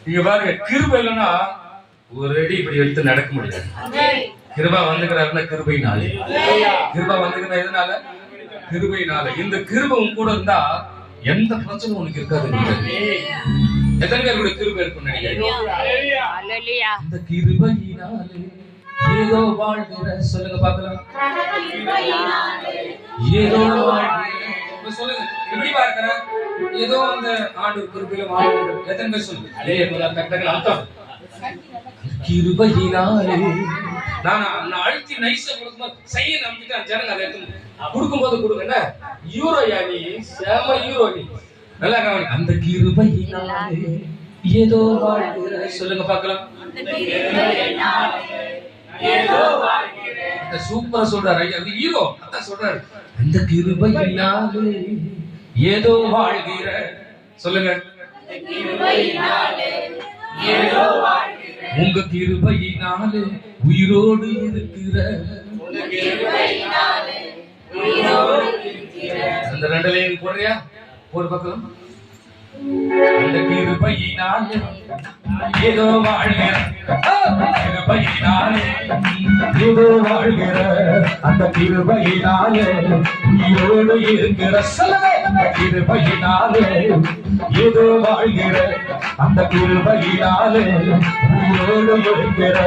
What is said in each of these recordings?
இங்க பாருங்க, கிருபை இல்லைன்னா ஒரு அடி இப்படி எடுத்து நடக்க முடியாது. கிருபா வந்துக்கிறாருன்னா கிருபையினாலே. கிருபா வந்துக்கிற எதனால? கிருபையினால. இந்த கிருபை உன் கூட இருந்தா எந்த பிரச்சனையும் உனக்கு இருக்காது. எத்தனை பேருடைய கிருபை இருக்கும் நினைக்கிறீங்க? இந்த கிருபையினாலே ஏதோ வாழ்கிற, சொல்லுங்க பாக்கலாம். ஏதோ வாழ்கிற, சொல்லுங்க எப்படி பார்க்கிற? ஏதோ அந்த ஆண்டு கிருபையில வாழ்கிற. எத்தனை பேர் சொல்லுங்க? அர்த்தம் கிருபையினாலே. நான் அழுத்தி நைஸா கொடுக்கும்போது செய்ய நம்பிட்டு ஜனங்க அதை எடுத்து கொடுக்கும்போது கொடுங்க. யூரோயா நீ, செம யூரோ நீ, நல்லா கவனி. அந்த கிருபையினாலே ஏதோ வாழ்கிற, சொல்லுங்க பார்க்கலாம். சூப்பரா சொல்றாரு ஐயா, அது ஹீரோ அதான் சொல்றாரு. அந்த கிருபையினாலே ஏதோ வாழ்கிற, சொல்லுங்க. உங்க கிருபையினாலே உயிரோடு இருக்கிற. அந்த ரெண்டுலையும் போடுறியா? ஒரு பக்கம். அந்த கிருபையினாலே ஏதோ வாழ்கிற, கிருபையினாலே ஏதோ வாழ்கிற, அந்த கிருபையினாலே உயிரோடு இருக்கிற. சொல்லுங்க, கிருபையினாலே ஏதோ வாழ்கிற, அந்த கிருபையினாலே உயிரோடு இருக்கிற.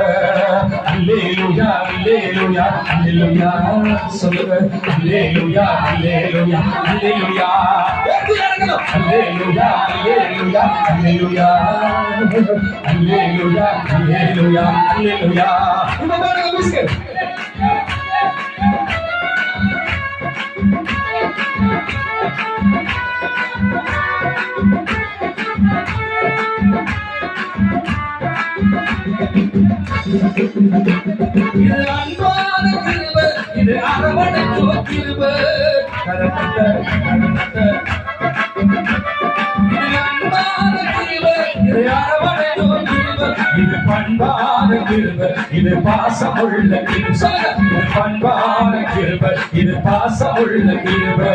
அல்லேலூயா அல்லேலூயா அல்லேலூயா, சொல்லுங்க. அல்லேலூயா அல்லேலூயா அல்லேலூயா அல்லேலூயா அல்லேலூயா அல்லேலூயா அல்லேலூயா அல்லேலூயா அல்லேலூயா. இந்த பாருங்க மிஸ்டர், இது அன்பான கிருபை, இது அரவணைப்பு கிருபை. இது அன்பான கிருபை, இது அரவணைப்பு கிருபை. இது பண்பான கிருபை, இது பாசமுள்ள கிருபை. இது பண்பான கிருபை, இது பாசமுள்ள கிருபை.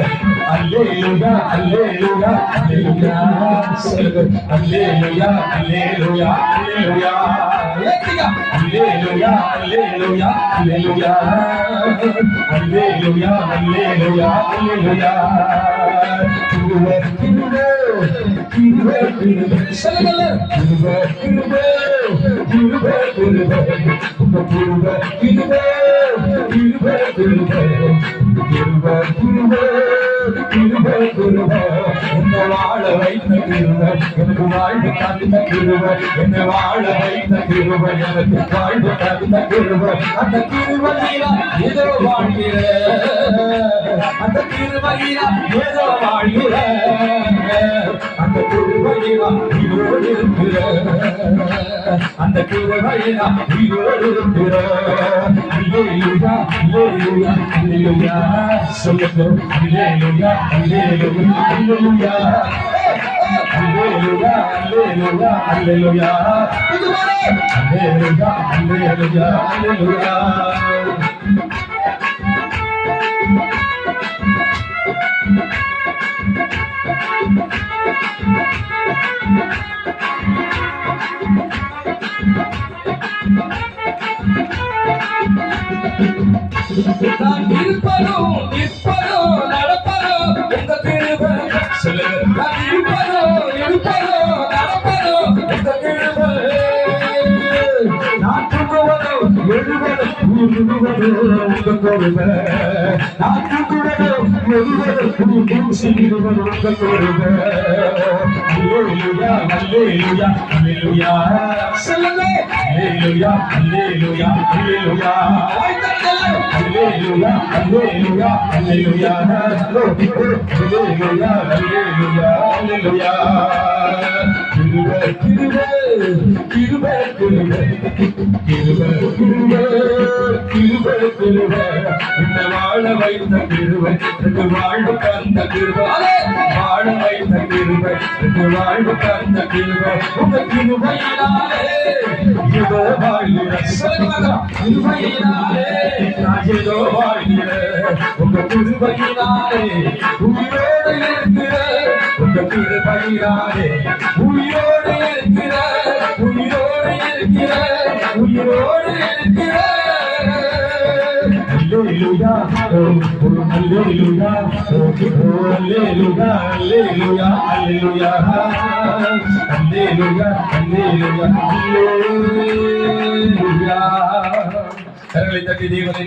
அல்லேலூயா அல்லேலூயா அல்லேலூயா, சொல்லுங்க. அல்லேலூயா அல்லேலூயா அல்லேலூயா அல்லேலூயா அல்லேலூயா அல்லேலூயா அல்லேலூயா அல்லேலூயா அல்லேலூயா. கிருபை கிருபை கிருபை கிருபை, சொல்லுங்க. கிருபை கிருபை கிருபை கிருபை, கிருபை கிருபை கிருபை கிருபை, கிருபை கிருபை கிருபை கிருபை. என்னை வாழ வைத்த கிருபை, எனக்கு வாழ்வு தந்த கிருபை. என்னை வாழ வைத்த கிருபை, எனக்கு வாழ்வு தந்த கிருபை. அந்த கிருபையிலா ஏதோ வாழ்கிற, அந்த கிருபையிலா ஏதோ வாழ்கிற, அந்த கிருபையிலா உயிரோடு இருக்கிற, அந்த கிருபையிலா உயிரோடு இருக்கிற. அல்லேலூயா அல்லேலூயா அல்லேலூயா, சொல்லுங்க. அல்லேலூயா அல்லேலூயா அல்லேலூயா அல்லேலூயா அல்லேலூயா அல்லேலூயா அல்லேலூயா அல்லேலூயா அல்லேலூயா. நான் இருப்பதோ நிற்பதோ நடப்பதோ உங்க கிருபை. சொல்லுங்க. நான் இருப்பதோ இருப்பதோ நடப்பதோ உங்க கிருபை. நான் தூங்குவதோ எழுவதோ உருவதோ உங்க கிருபை. நான் தூங்குவதோ எழுவதோ செய்வதோ உங்க கிருபை. அல்லேலூயா அல்லேலூயா அல்லேலூயா, சொல்லுங்க. அல்லேலூயா அல்லேலூயா அல்லேலூயா அல்லேலூயா அல்லேலூயா அல்லேலூயா அல்லேலூயா அல்லேலூயா அல்லேலூயா. கிருபை கிருபை கிருபை கிருபை கிருபை கிருபை கிருபை கிருபை. என்னை வாழ வைத்த கிருபை, எனக்கு வாழ்வு தந்த கிருபை. வாழ வைத்த கிருபை, எனக்கு வாழ்வு தந்த கிருபை. உங்க கிருபையினாலே ஏதோ வாழ்கிற, கிருபையினாலே நான் ஏதோ வாழ்கிற. உங்க கிருபையினாலே உயிரோடு இருக்கிற, உங்க கிருபையினாலே உயிரோடு இருக்கிற. அல்லேலூயா ஓ அல்லேலூயா ஓ அல்லேலூயா அல்லேலூயா அல்லேலூயா அல்லேலூயா அல்லேலூயா அல்லேலூயா கரங்களை தட்டி தேவனை